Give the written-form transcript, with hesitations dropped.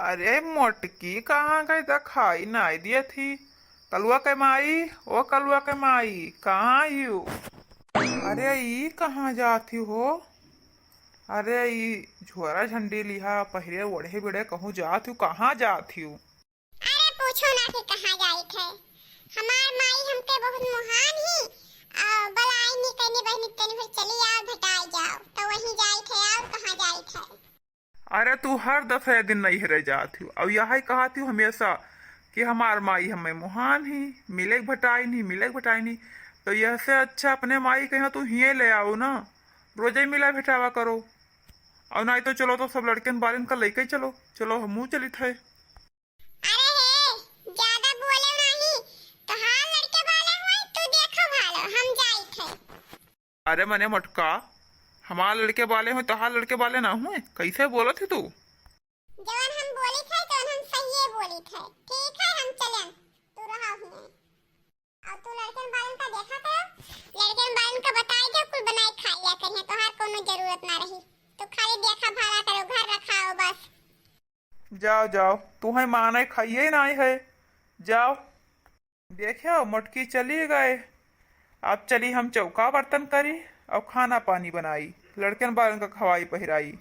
अरे मोटकी कहाँ गई? दिखाई नहीं दिए थी। कलुआ के माई, ओ कलुआ के माई, कहाँ यू? अरे ई कहाँ जाती हो? अरे ई झोरा झंडी लिहा पहिरे ओढ़े बिड़े कहूँ जाती हूँ, कहाँ जाती हूँ? अरे पूछो ना कि कहाँ जाई थे। हमार माई हमके बहुत महान ही बलाई नी कहनी बहनी तनी फिर चली आओ भेटाई जाओ तो वहीं जाई थे। आओ कहाँ जाई थे? अरे तू हर दफे दिन नहीं रह जाती हूँ, अब यही कहती हूँ हमेशा कि हमार माई हमें मुहान ही मिले भटाई नहीं, मिले भटाई नहीं। तो यह से अच्छा अपने माई के यहाँ तू हिये ले आओ ना, रोजे ही मिला भेटावा करो। और नहीं तो चलो तो सब लड़के बालन का लेके ही चलो, चलो हमू चली थे। अरे हे ज्यादा बोले नहीं तो हां लड़के वाले हुए तू देखो भालो हम जाई थे। अरे मने मटका, हमारे लड़के वाले हो तो हाल लड़के वाले ना हुए, कैसे बोला थी तू? जवन हम बोली थे तो हम सही बोली थे। ठीक है हम चलें, तू रहा हुए और तू लड़कन बालन का देखा कर। लड़कन बालन का बताई दे कुल बनाई खाइया करिए तो हर कोनो जरूरत ना रही। तो खाली देखा भाला करो, घर रखाओ बस। जाओ जाओ, तुम्हें माने खाइए नहीं है, जाओ। देखो मटकी चली गए। अब चली हम चौका बर्तन करी और खाना पानी बनाई, लड़कन बालन का खवाई पहिराई।